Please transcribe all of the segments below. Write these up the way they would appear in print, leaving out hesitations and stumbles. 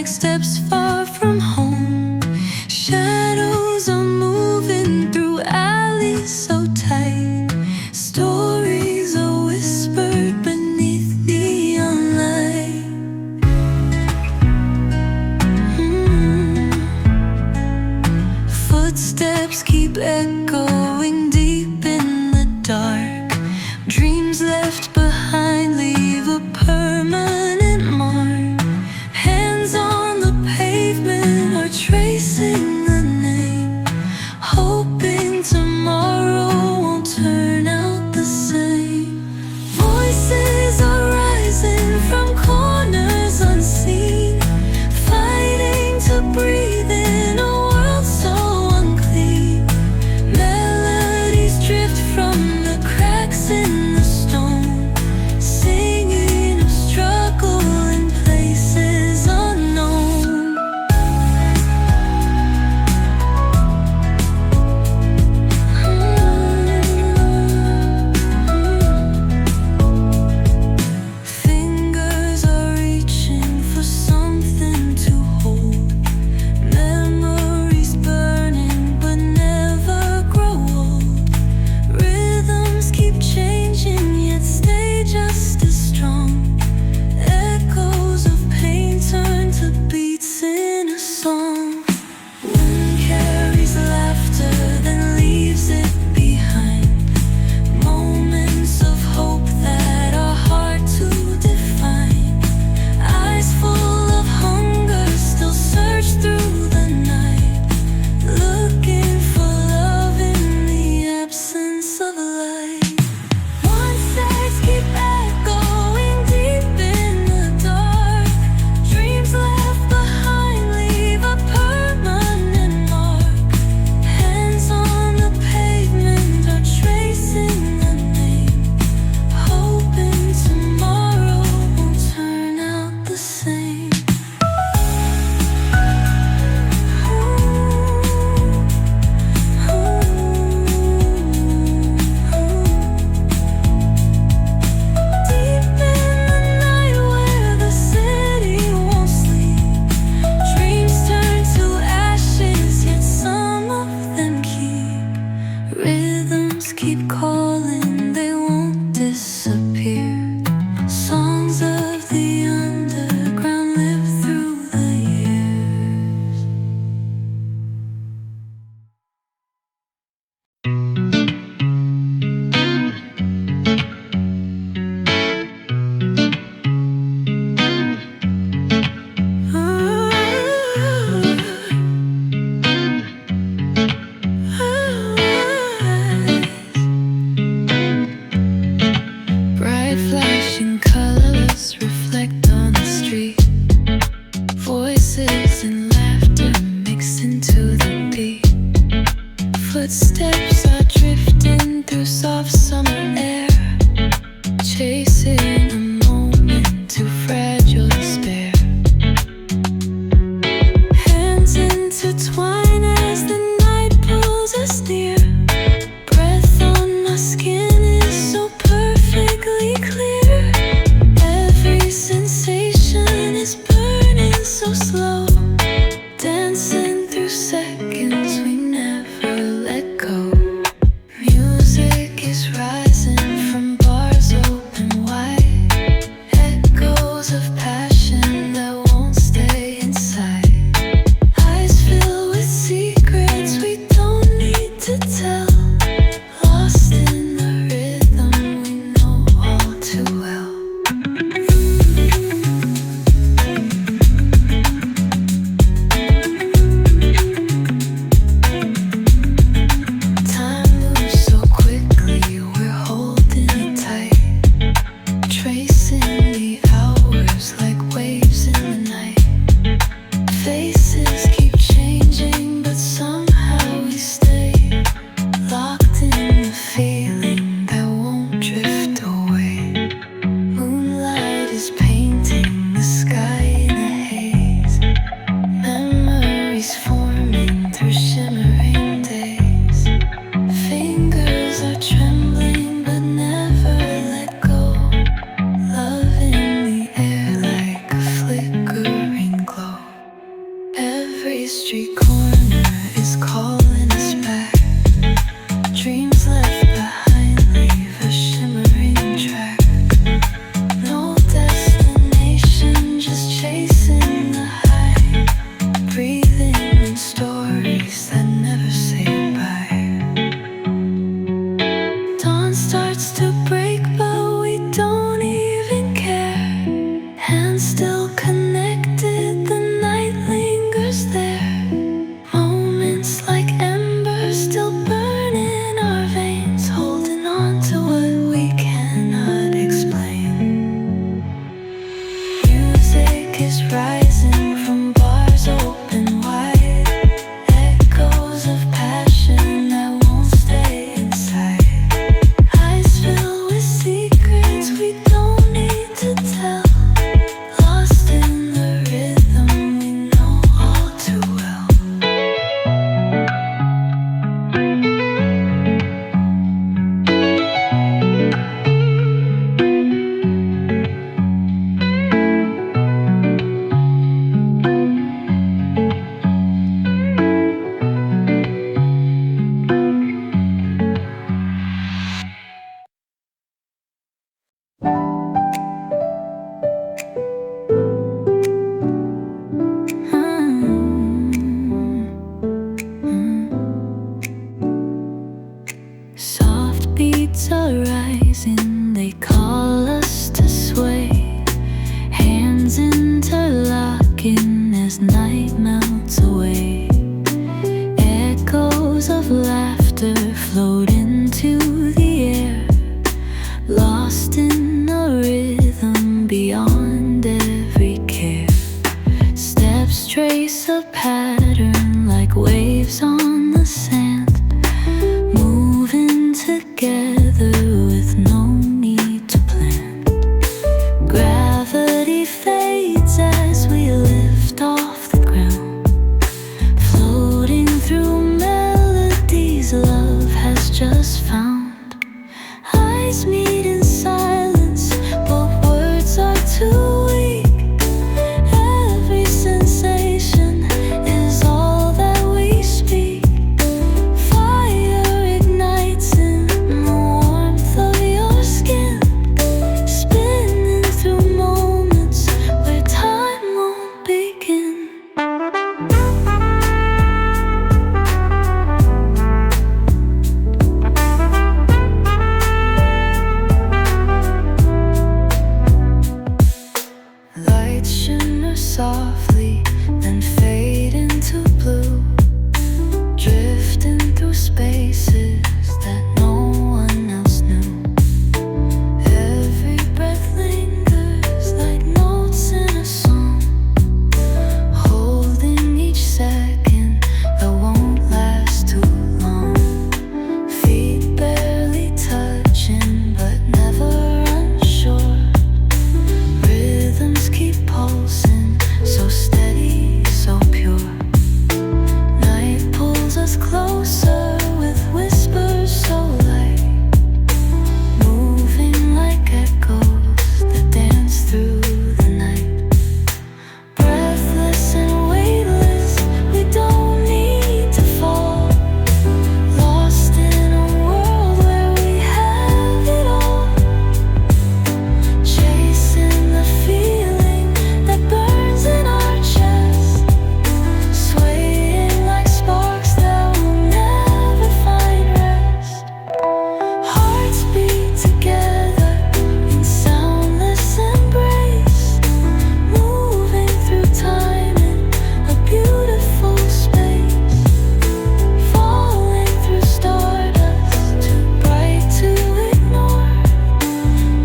steps far from home. Shadows are moving through alleys so tight. Stories are whispered beneath neon light. Footsteps keep echoing deep in the dark. Dreams left behind leave a permanent mark. Hands on the pavement are tracing the name, hoping tomorrow won't turn out the same. Voices are rising from corners unseen, fighting to breathe in a world so unclean. Melodies drift from the cracks in the stone, singing of struggle in places unknown. Fingers are reaching for something to hold. Memories burning but never grow old. Rhythms keep changing yet stay just as strong. Echoes of pain turn to beats in a song. Wind carries laughter then leaves it behind. Moments of hope that are hard to define. Eyes full of hunger still search through the night, looking for love in the absence of light. Voices keep echoing deep in the dark. Dreams left behind leave a permanent mark. Hands on the pavement are tracing the name, hoping tomorrow won't turn out the same. Deep in the night where the city won't sleep, dreams turn to ashes yet some of them keep. Rhythms keep calling, they won't disappear. Songs of the underground live through the years. Bright flashing colors reflect on the street. Voices and laughter mix into the beat. Footsteps are drifting through soft summer air, chasing a moment too fragile to spare. Hands intertwine as the night pulls us near. Breath on my skin is so perfectly clear. Every sensation is burning so slow, dancing through seconds we never let go. Music is rising from bars open wide. Echoes of passion that won't stay inside. Eyes filled with secrets we don't need to tell. Lost in the rhythm we know all too well. Time moves so quickly, we're holding it tight, tracing the hours like waves in the night. Faces keep changing, but somehow we stay locked in the feeling that won't drift away. Moonlight is painting the sky in a haze. Memories forming through shimmering days. Fingers are trembling but never let go. Love in the air like a flickering glow. to tell. Lost in the rhythm we know all too well. Soft beats are rising, they call us to sway. Hands interlocking as night melts away. Echoes of laughter float into the air. Lost in a rhythm beyond every care. Steps trace a pattern like waves on the sand. Moving together with no need to plan. Gravity fades as we lift off the ground. Floating through melodies love has just found. Eyes meet in silence, but words are too weak. Every sensation is all that we speak. Fire ignites in the warmth of your skin. Spinning through moments where time won't begin. Lights shimmer softly, then fade into blue. Drifting through spaces that no one else knew. Every breath lingers like notes in a song. Holding each second that won't last too long. Feet barely touching but never unsure. Rhythms keep pulsing, so steady, so pure. Night pulls us closer with whispers so light. Moving like echoes that dance through the night. Breathless and weightless, we don't need to fall. Lost in a world where we have it all. Chasing the feeling that burns in our chest. Swaying like sparks that will never find rest. Hearts beat together in soundless embrace. Moving through time in a beautiful space. Falling through stardust, too bright to ignore.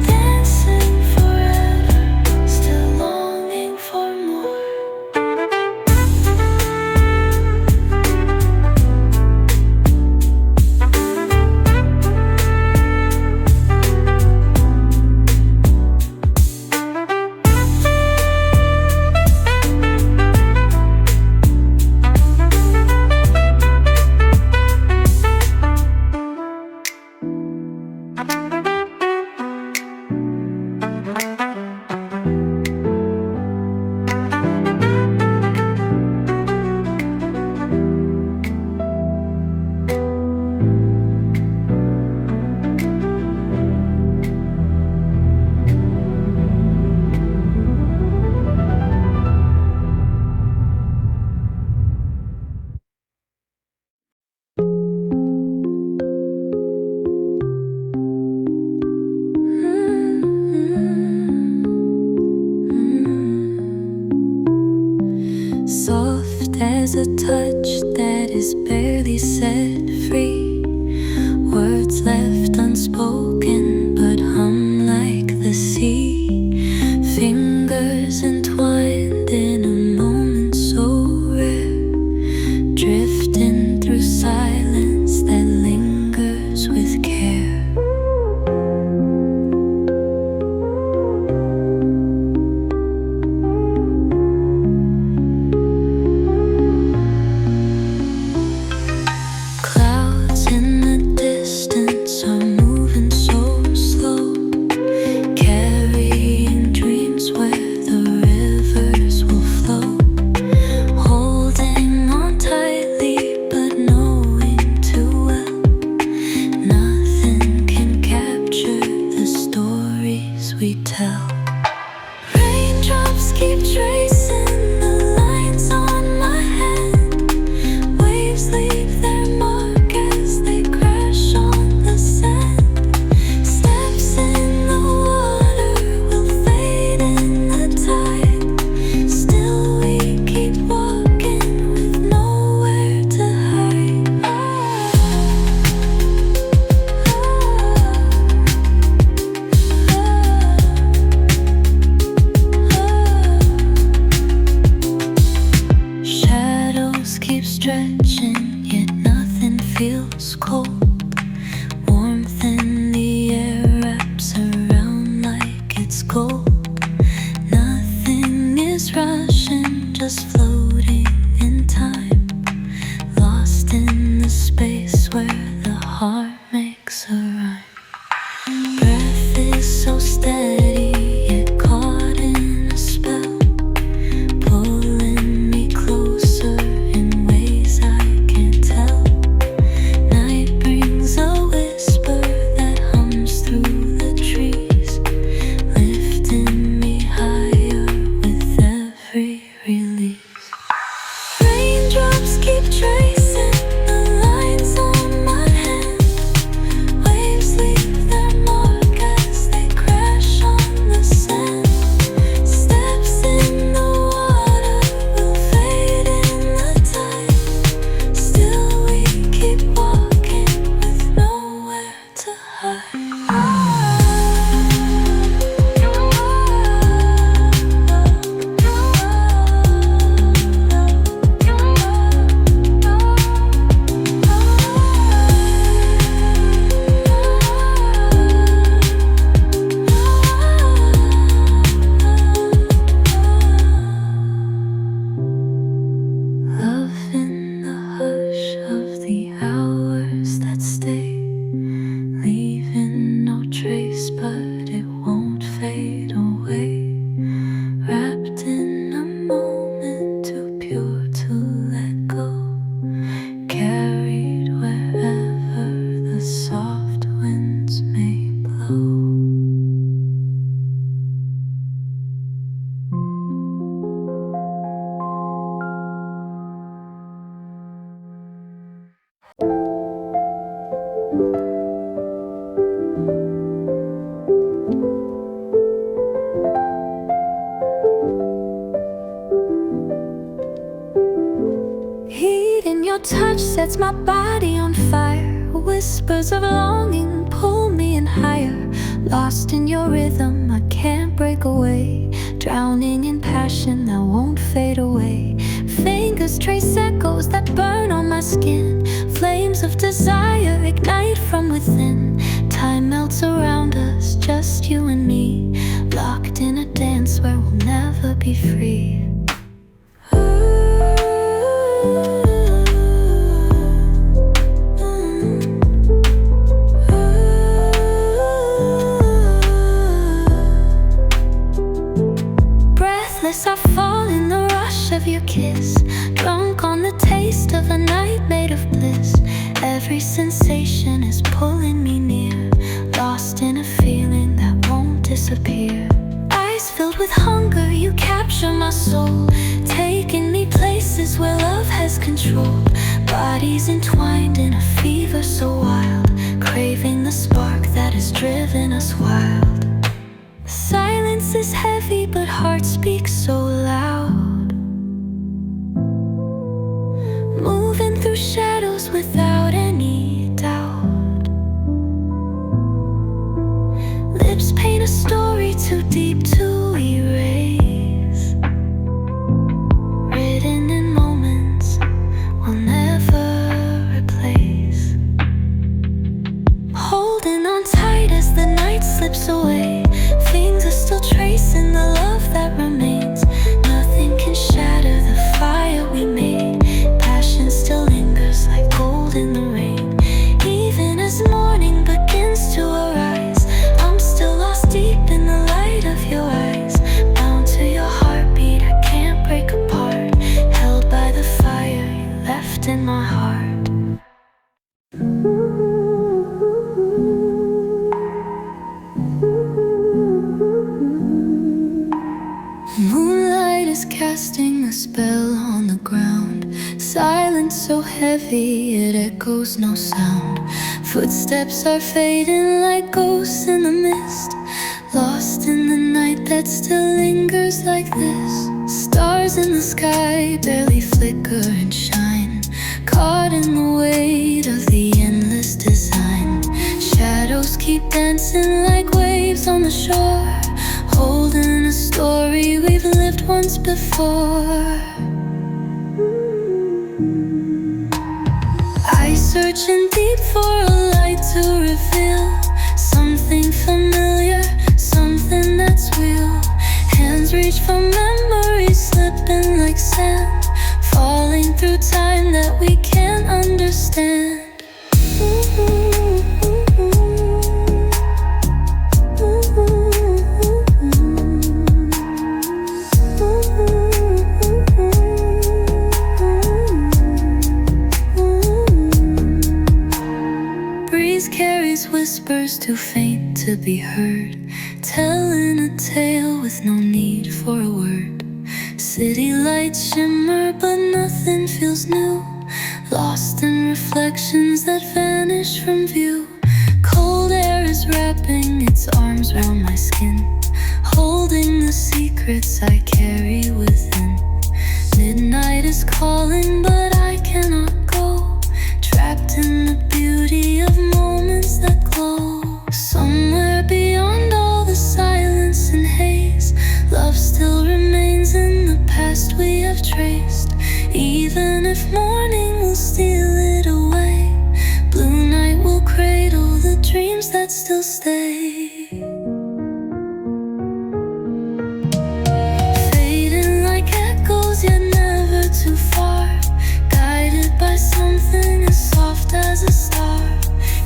Dancing forever, still longing for more. Soft as a touch that is barely set free. Words left unspoken but hum like the sea. Fingers entwined in a moment so rare. Drifting through silence that lingers with care. touch sets my body on fire. Whispers of longing pull me in higher. Lost in your rhythm, I can't break away. Drowning in passion that won't fade away. Fingers trace echoes that burn on my skin. Flames of desire ignite from within. Time melts around us, just you and me. Locked in a dance where we'll never be free. I fall in the rush of your kiss, drunk on the taste of a night made of bliss. Every sensation is pulling me near, lost in a feeling that won't disappear. Eyes filled with hunger, you capture my soul, taking me places where love has control. Bodies entwined in a fever so wild, craving the spark that has driven us wild. Silence is heavy, but heart speaks so loud. Moving through shadows without any doubt. Lips paint a story too deep to erase, written in moments we'll never replace. Holding on tight as the night slips away. Things are still tracing the love that remains. Nothing can shatter the fire we made. Passion still lingers like gold in the rain. Even as morning begins to arise, I'm still lost deep in the light of your eyes. Bound to your heartbeat, I can't break apart. Held by the fire you left in my heart. Moonlight is casting a spell on the ground. Silence so heavy it echoes no sound. Footsteps are fading like ghosts in the mist, lost in the night that still lingers like this. Stars in the sky barely flicker and shine, caught in the weight of the endless design. Shadows keep dancing like waves on the shore, holding a story we've lived once before. I searching deep for a light to reveal something familiar, something that's real. Hands reach for memories slipping like sand, falling through time that we can't understand. Whispers too faint to be heard, telling a tale with no need for a word. City lights shimmer but nothing feels new, lost in reflections that vanish from view. Cold air is wrapping its arms round my skin, holding the secrets I carry within. Midnight is calling but I cannot go, trapped in the beauty of moments that glow. Somewhere beyond all the silence and haze, love still remains in the past we have traced. Even if morning will steal it away, blue night will cradle the dreams that still stay. Fading like echoes yet never too far, guided by something as soft as a star.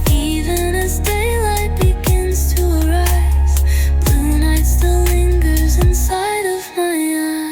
Even as daylight begins to arise, blue night still lingers inside of my eyes.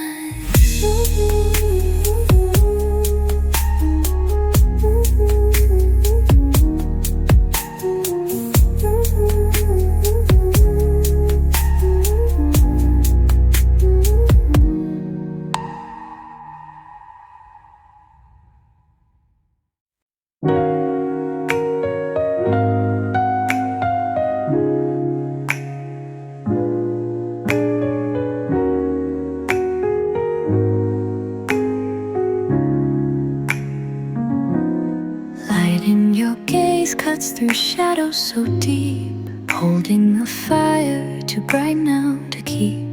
guides through shadows so deep, holding the fire too bright now to keep.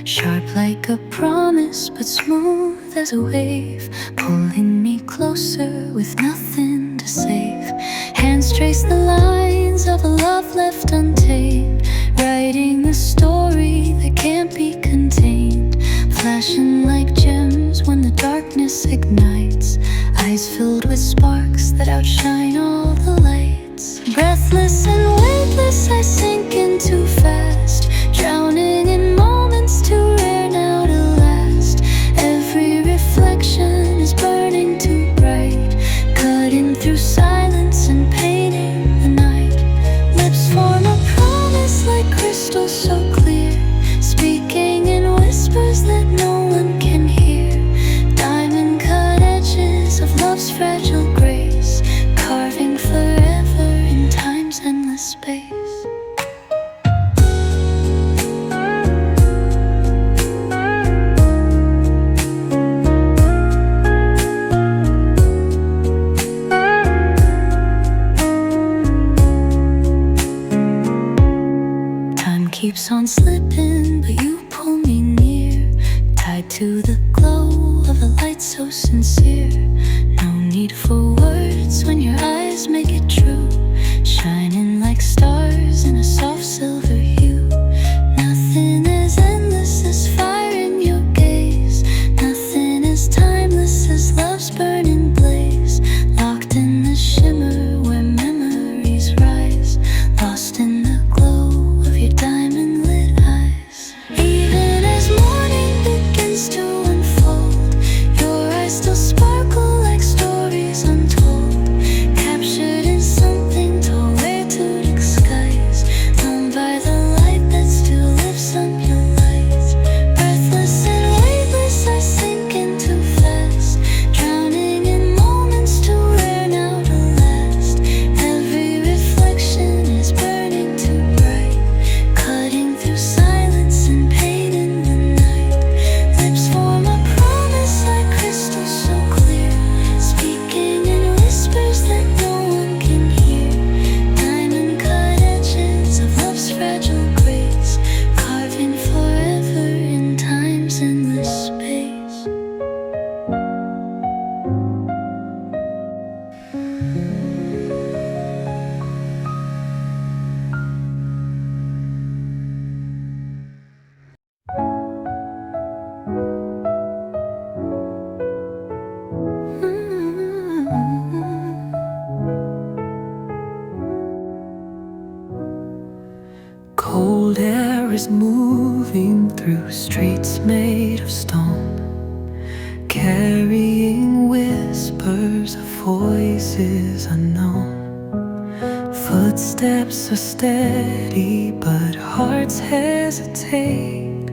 Sharp like a promise, but smooth as a wave, pulling me closer with nothing to save. Hands trace the lines of a love left untamed, writing the story that can't be contained. Flashing like gems when the darkness ignites, eyes filled with sparks that outshine all the lights. Breathless and weightless, I sink in too fast, drowning in moments too rare now to last. Every reflection is burning too bright, cutting through silence and painting the night. Lips form a promise like crystal so clear, speaking in whispers that no one can hear. Diamond cut edges of love's fragile grace, carving forever in time's endless space. Keeps on slipping, but you pull me near, tied to the glow of a light so sincere. No need for words when your eyes make it true, shining like stars in a soft silver hue. Nothing as endless as fire in your gaze, nothing as timeless as love's burning blaze. Locked in the shimmer where memories rise, lost in the glow of your diamond. Still sparkle like stories untold, captured in something told way too disguised, known by the light that still lives on your lights. Breathless and weightless, I sink in too fast, drowning in moments too rare now to last. Every reflection is burning too bright, cutting through silence and pain in the night. Lips form a promise like crystal so clear, speaking in whispers that no one can hear. Diamond cut edges of love's fragile grace, carving forever in time's endless space. Cold air is moving through streets made of stone, carrying whispers of voices unknown. Footsteps are steady, but hearts hesitate,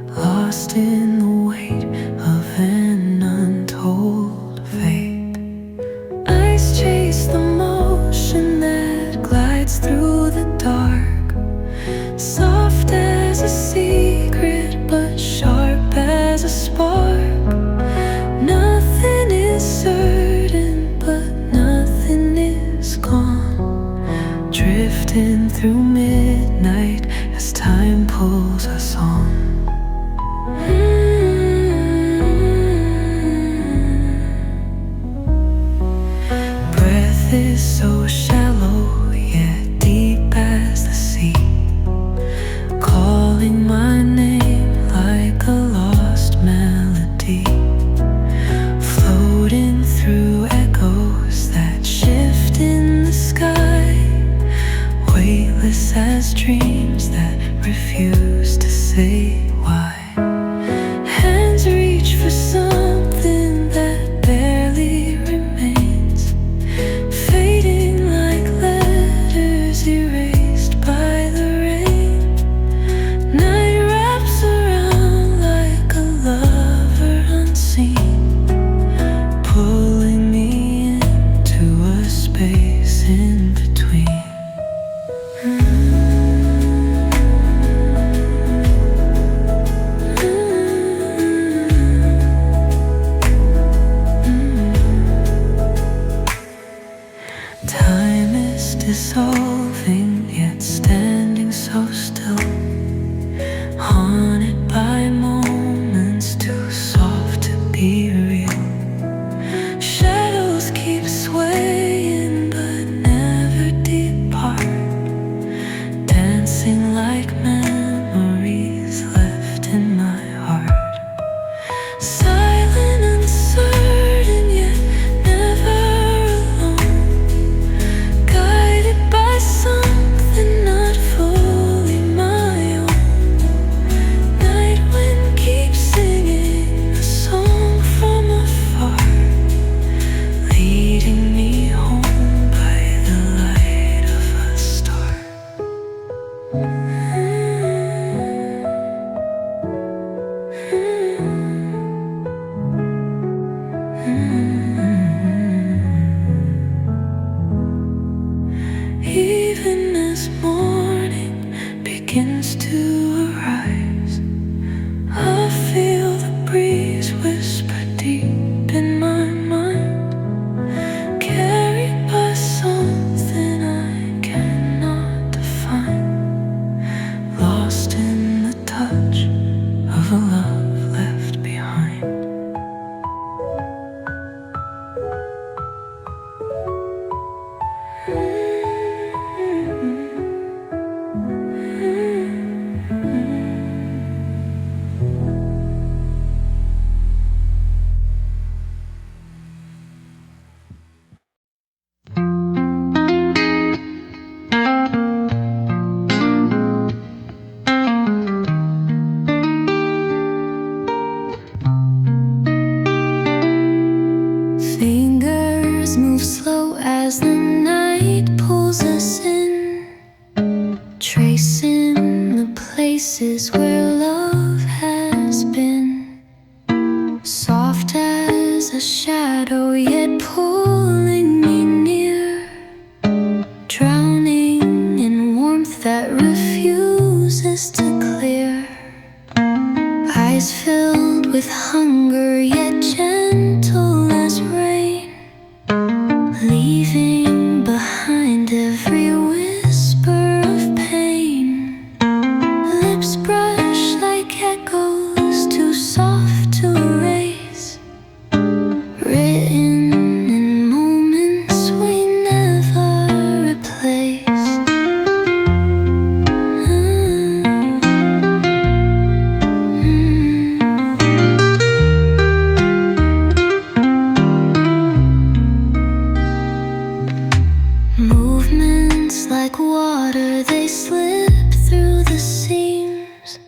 lost in the weight of an untold fate. Eyes chase the motion that glides through the dark, soft as a secret, but sharp as a spark. Nothing is certain, but nothing is gone, drifting through midnight as time pulls us on. Even as morning begins to arise, I feel the breeze whisper deep in my mind, carried by something I cannot define, lost in the touch of a love left behind. Fingers move slow as the night pulls us in, tracing the places where love has been. Soft as a shadow, yet pulling me near, drowning in warmth that refuses to clear. Eyes filled with hunger, yet gentle as rain, leaving behind every whisper of pain. Lips brush like echoes, too soft to erase, written in moments we never replaced. Movements like water, they slip through the seams,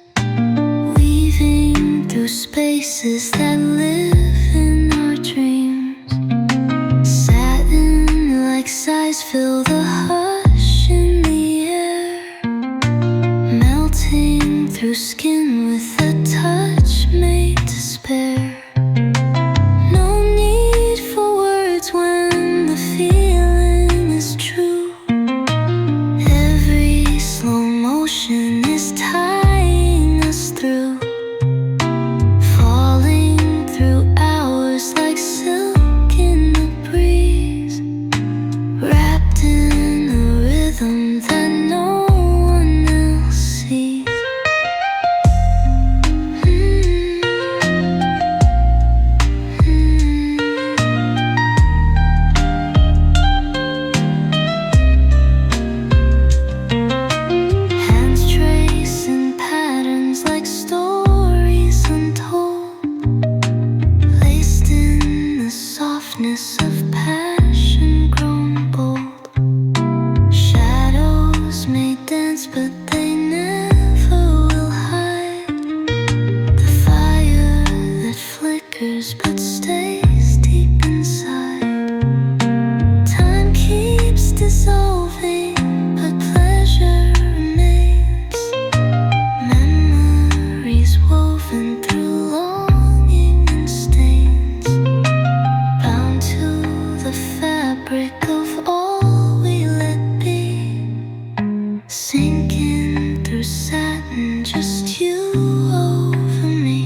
weaving through spaces that live in our dreams. Satin like sighs fill the hush in the air, melting through skin with a touch made to spare. No need for words when the feeling is true. Every slow motion is tying us through, falling through hours like silk in the breeze, wrapped in a rhythm that no one else sees. Hands tracing patterns like stories untold, placed in the softness of passion grown bold. Shadows may dance, but they never will hide the fire that flickers but stays deep inside. Time keeps dissolving, but pleasure remains. Memories woven through longing and stains, bound to the fabric of all we let be. Sinking through satin, just you over me.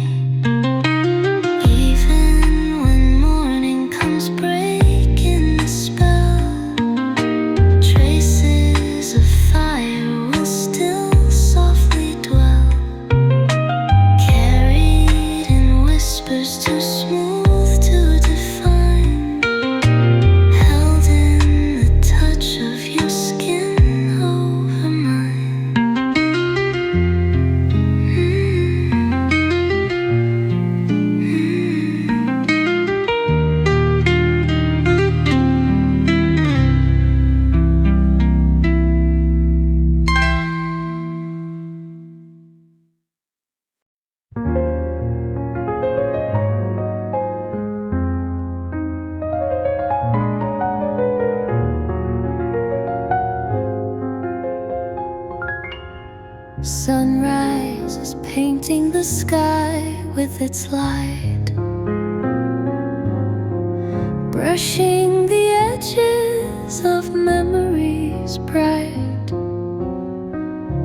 Even when morning comes breaking the spell, traces of fire will still softly dwell, carried in whispers too smooth to define, held in the touch of your skin over mine. Sunrise is painting the sky with its light, brushing the edges of memories bright.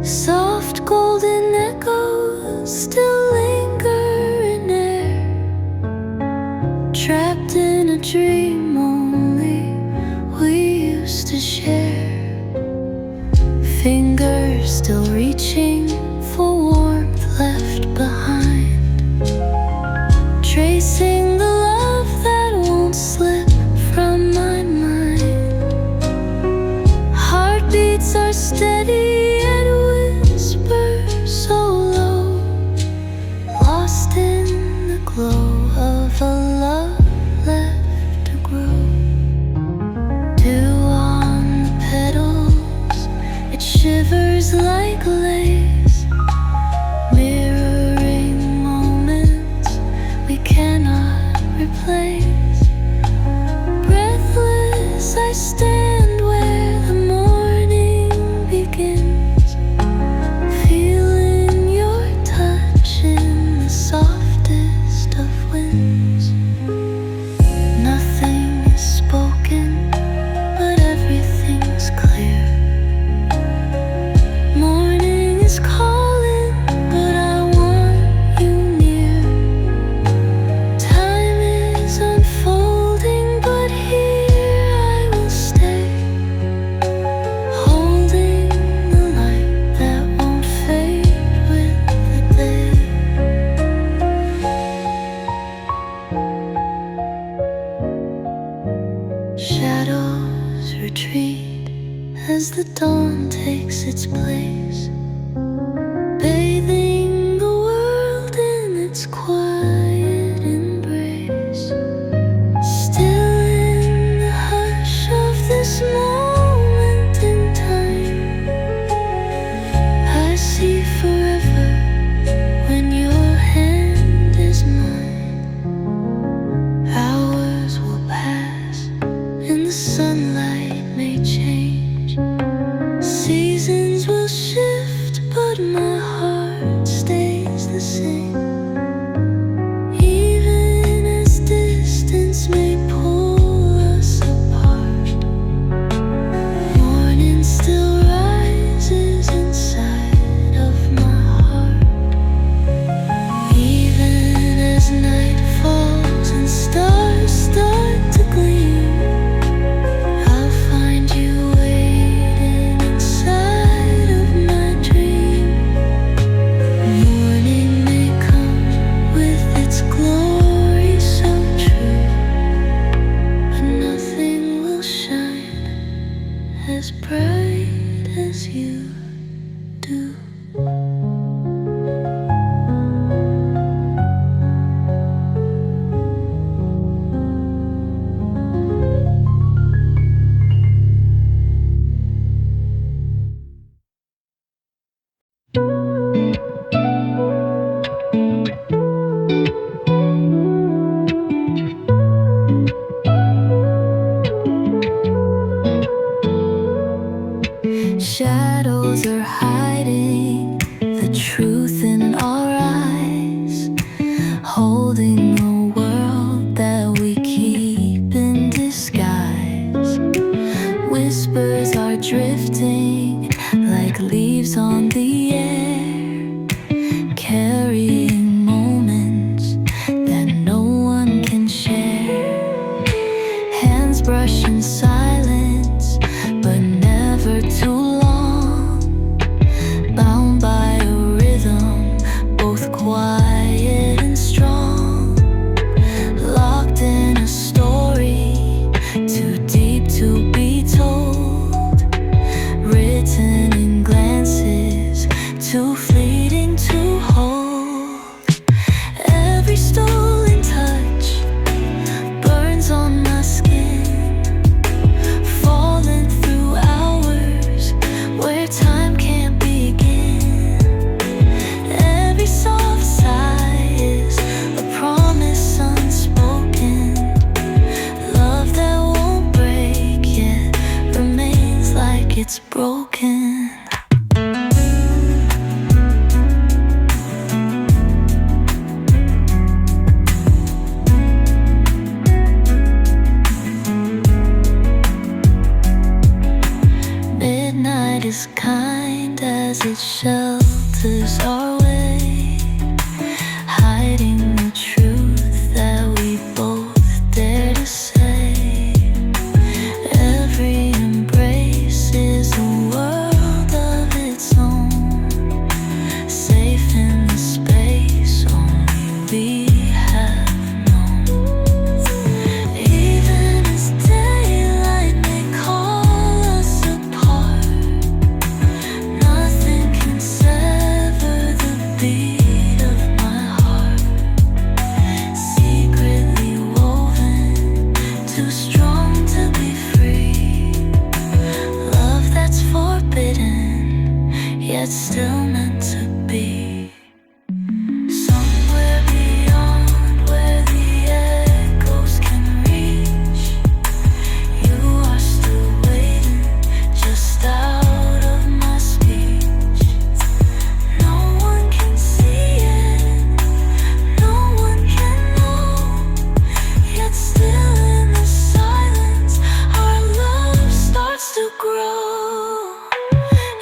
Soft golden echoes still linger in air, trapped in a dream only we used to share. Fingers still reaching for warmth left behind, tracing the love that won't slip from my mind. Heartbeats are steady and whisper so low, lost in the glow of a love left to grow. Dew on the petals, it shivers like lace, mirroring moments we cannot replace. Breathless, I stand where the morning begins, feeling your touch in the softest of winds. Nothing is spoken, but everything's clear. Morning is calling, but I want you near. Time is unfolding, but here I will stay, holding the light that won't fade with the day. Shadows retreat as the dawn takes its place, bathing the world in its quiet embrace. Still in the hush of this moment in time, I see forever when your hand is mine. Hours will pass and the sunlight may change, seasons will shift, but my heart stays the same. loses our way, hiding the truth that we both dare to say. Every embrace is a world of its own, safe in the space only we have known. Even as daylight may call us apart, nothing can sever the beat of my heart. Secretly woven, too strong to be free. Love that's forbidden, yet still meant to be. Somewhere beyond where the echoes can reach, you are still waiting just out of my speech. No one can see it, no one can know, yet still in the silence our love starts to grow.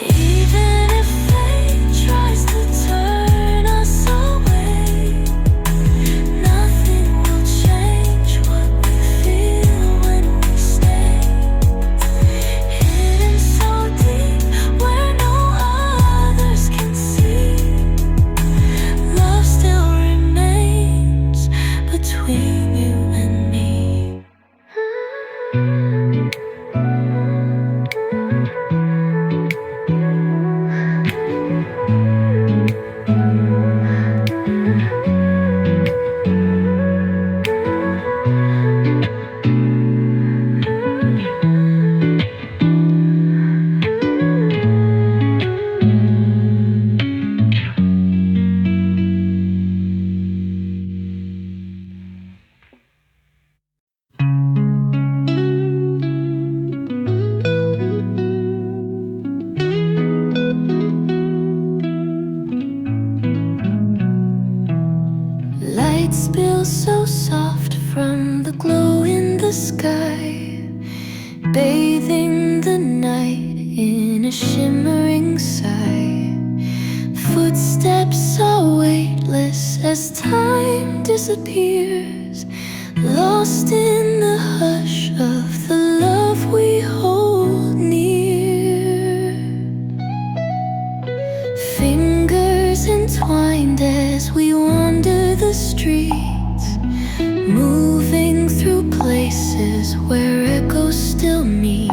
Even if fate tries to turn us away, nothing will change what we feel when we stay. Hidden so deep where no others can see, love still remains between you and me. Light spills so soft from the glow in the sky, bathing the night in a shimmering sigh. Footsteps are weightless as time disappears, lost in the hush of the love we hold near. Fingers entwined as we wander the streets, moving through places where echoes still meet.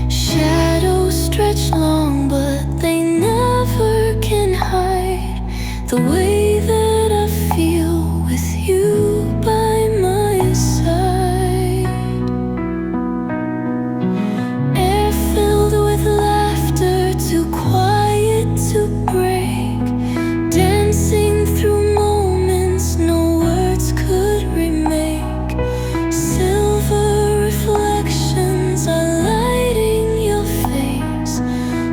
Shadows stretch long, but they never can hide the way that I feel with you by my side. Air filled with laughter, too quiet to break, dancing through moments no words could remake. Silver reflections are lighting your face,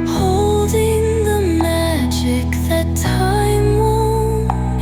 holding the magic that time won't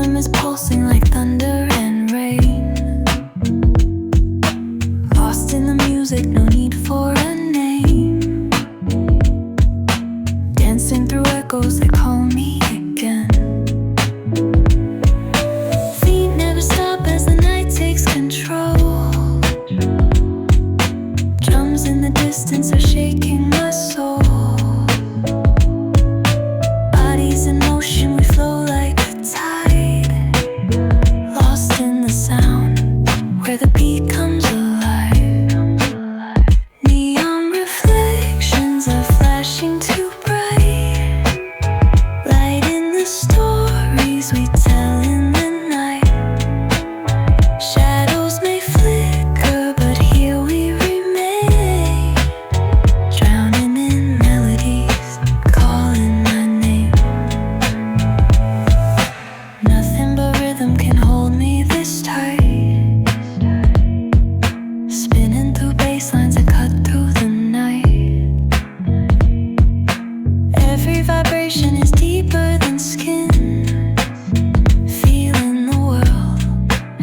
rhythm is pulsing like thunder and rain. Lost in the music, no need for a name. Dancing through echoes that call me again. Feet never stop as the night takes control. Drums in the distance are shaking my soul. Bodies in motion, we flow like a tide. Lost in the sound, where the beat comes alive. Neon reflections are flashing too bright. Light in the stories we tell in the night. Shadows may flicker, but here we remain. Drowning in melodies, calling my name. Nothing but rhythm can hold me this tight. Spinning through bass lines that cut through the night. Every vibration is deeper than skin. Feeling the world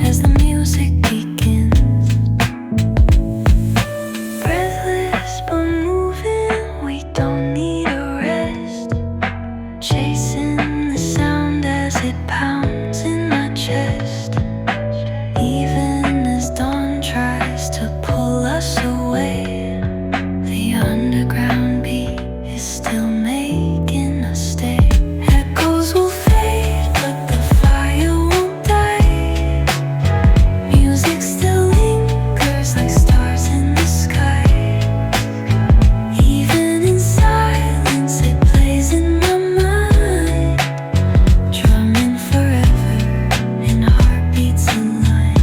as the music begins. Breathless but moving, we don't need a rest. Chasing the sound as it pounds in my chest. Even as dawn tries to pull us away, the underground beat is still making us stay. Echoes will fade, but the fire won't die. Music still lingers like stars in the sky. Even in silence, it plays in my mind. Drumming forever in heartbeats aligned.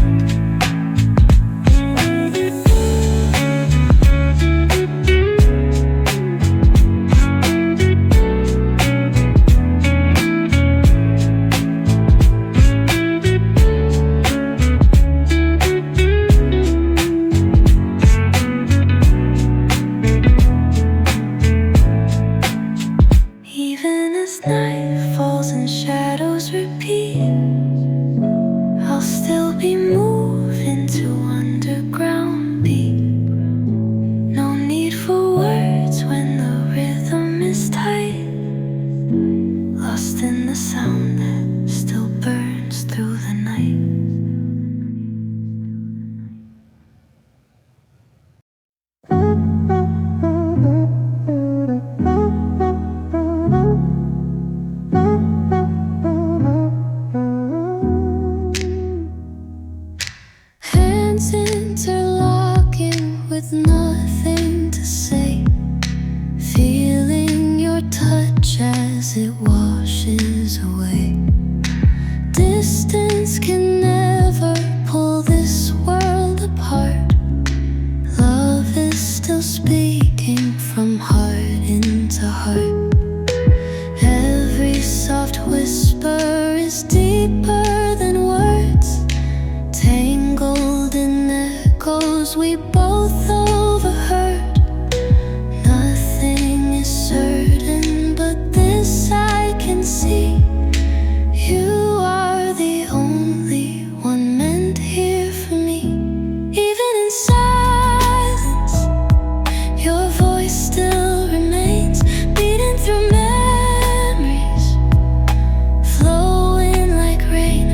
Even as night falls and shadows repeat, I'll still be moving to underground beat. No need for words when the rhythm is tight. Lost in the sound that still burns through the night. Hands interlocking with nothing to say. Feeling your touch as it washes away. Distance can never pull this world apart. Love is still speaking from heart into heart. Every soft whisper is deeper than words. Tangled in echoes we both overheard. Nothing is certain, but this I can see. You are the only one meant here for me. Even in silence, your voice still remains, beating through memories, flowing like rain.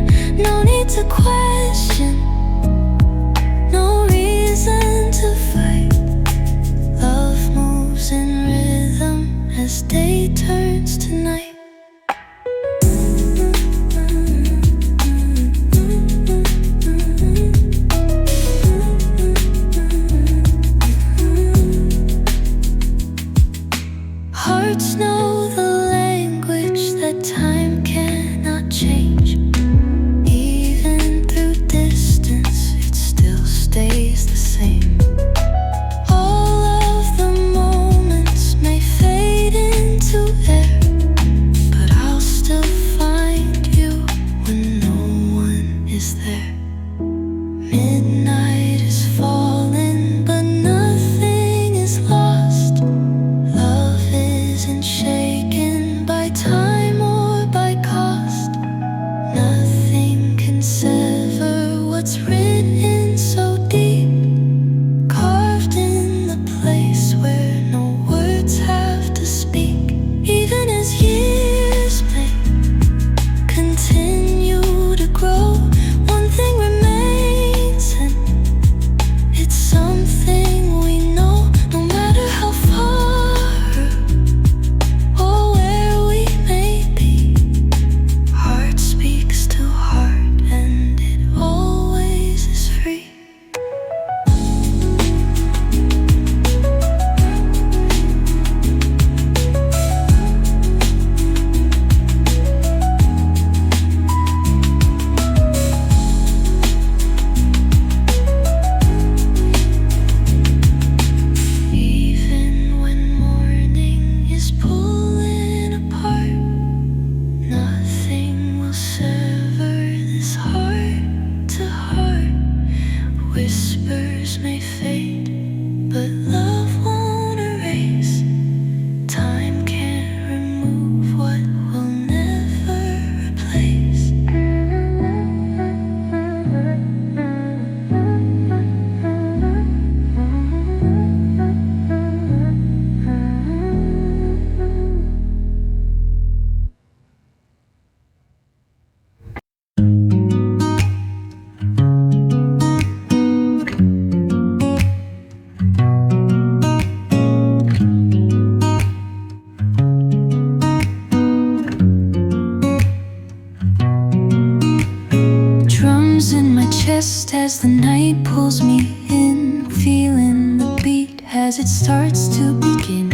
relaxed as the night pulls me in, feeling the beat as it starts to begin.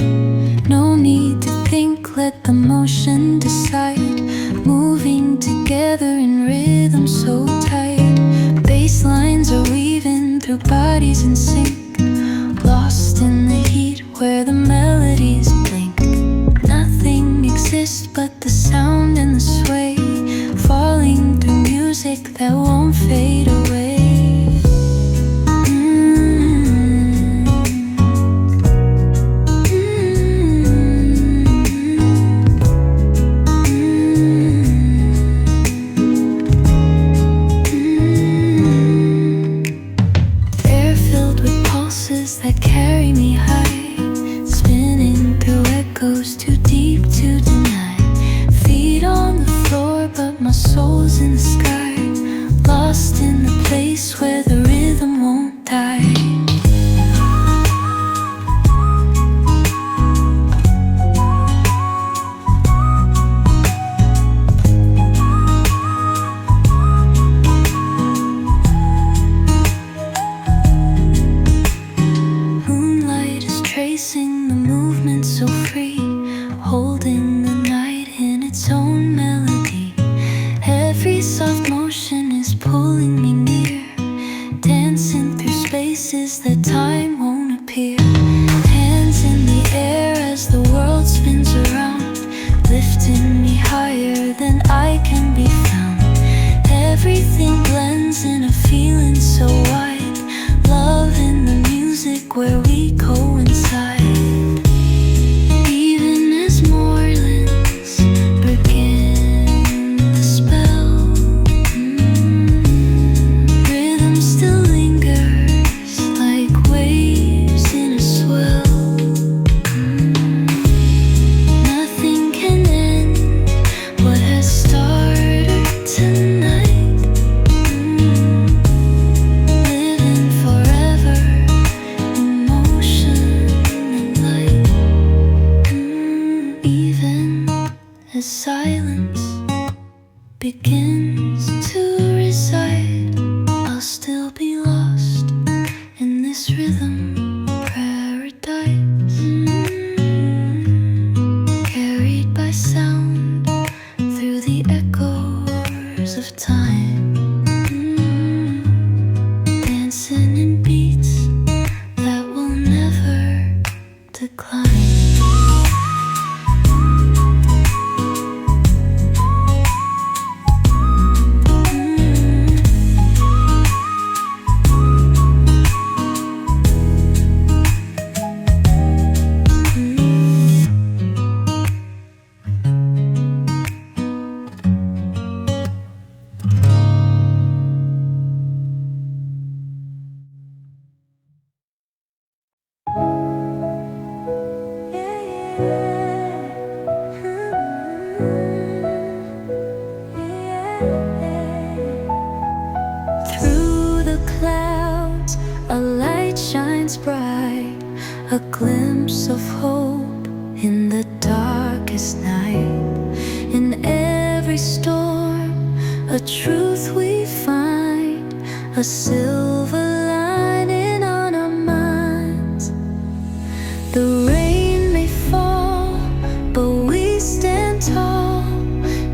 No need to think, let the motion decide, moving together in rhythm so tight. Bass lines are weaving through bodies in sync, lost in the heat where the melodies blink. Nothing exists but the sound and the sway, falling through music that won't fade away. Air filled with pulses that carry me high, spinning through echoes too deep to deny. Feet on the floor but my soul's in the sky, lost in the place where the rhythm won't die. Moonlight is tracing the movement so free, holding the night in its own melody. Every soft motion is pulling me near, dancing through spaces that time won't appear. Hands in the air as the world spins around, lifting me higher than I can be found. Everything blends in a feeling so wide, love in the music where we coincide. Even as moorlands begin the spell, rhythm still lingers like waves in a swell. Nothing can end what has started tonight, living forever in motion and light. Even as silence begins to reside, I'll still be lost in this rhythm paradise, carried by sound through the echoes of time, dancing in beats that will never decline. Through the clouds, a light shines bright, a glimpse of hope in the darkest night. In every storm, a truth we find, a silver lining on our minds. The rain may fall, but we stand tall.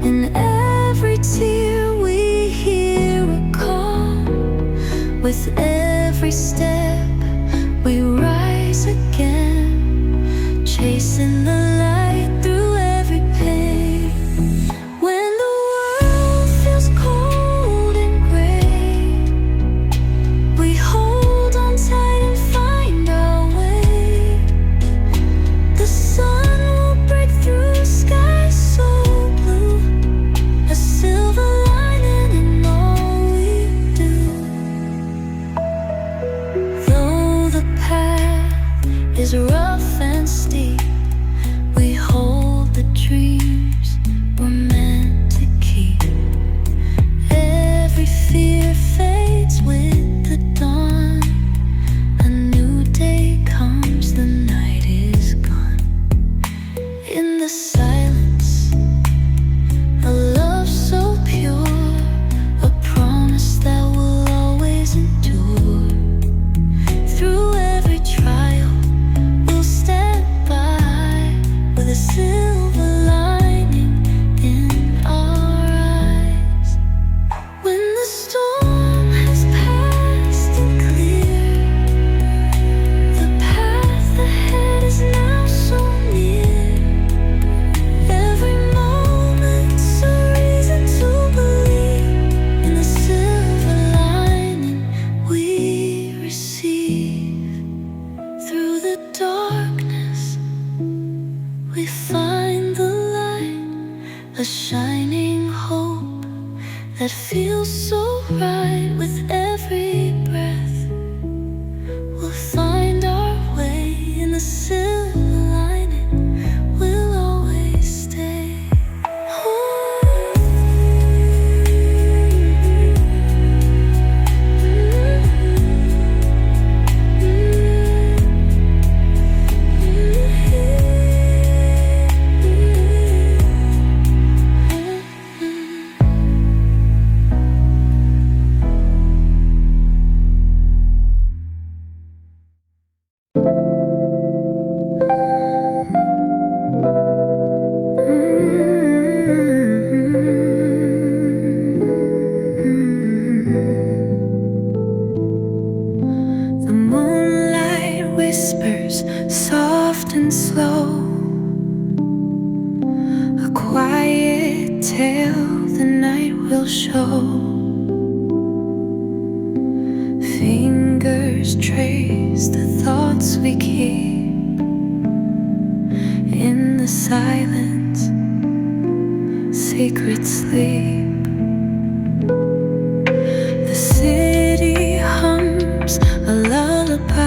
In every tear we hear a call. With every step we rise again, chasing the light through every pain. When the world feels cold and gray, we hold on tight and find our way. The sun will break through skies so blue, a silver lining in all we do. that feels so right with every breath. We'll find our way in the silver lining. We'll always stay. The moonlight whispers soft and slow, a quiet tale the night will show. Fingers trace the thoughts we keep in the silence, secret sleep. The city hums a lullaby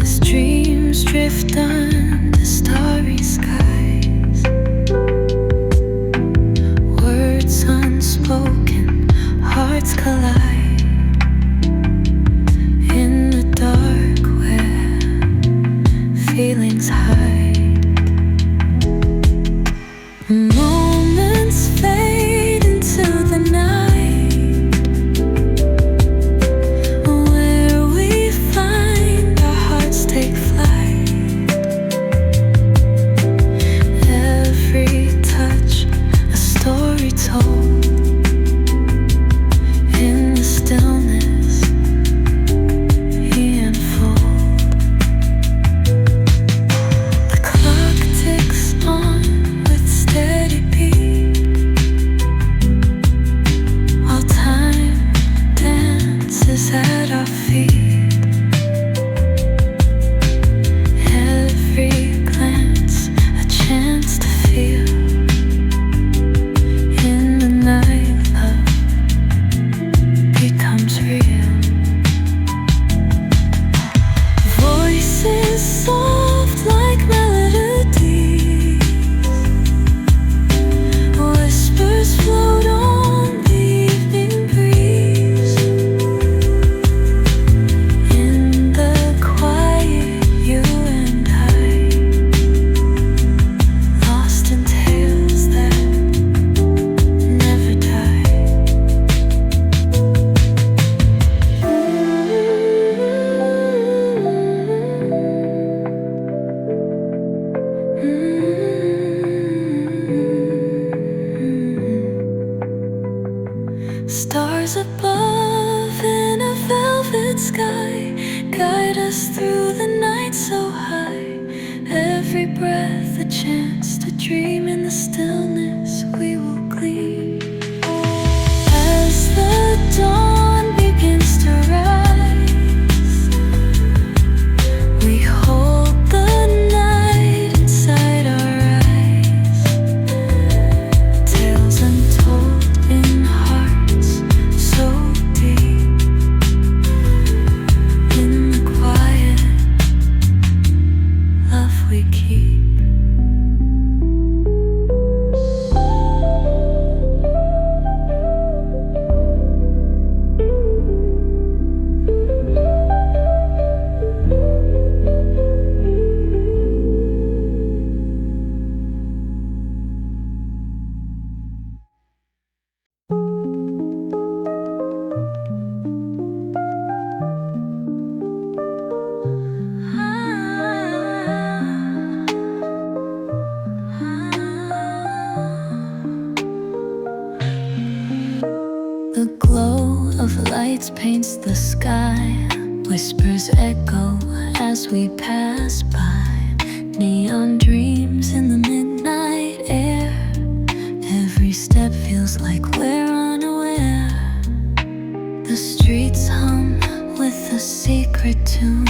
as dreams drift under starry skies. Words unspoken, hearts collide in the dark where feelings hide. Moments fade into the night, where we find our hearts take flight. Every touch, a story told in the stillness, he unfolds. The clock ticks on with steady beat, while time dances at our feet. Every glance a chance to feel. In the night, love becomes real. Voices soft like melodies, whispers float on the evening breeze. In the quiet, you and I, lost in tales that never die. Stars above in a velvet sky guide us through the night so high. Every breath a chance to dream. In the stillness we will gleam. As the dawn begins to rise, we hold the night inside our eyes. Tales untold in hearts so deep. In the quiet, love we keep. The glow of lights paints the sky. Whispers echo as we pass by. Neon dreams in the midnight air. Every step feels like we're unaware. The streets hum with a secret tune.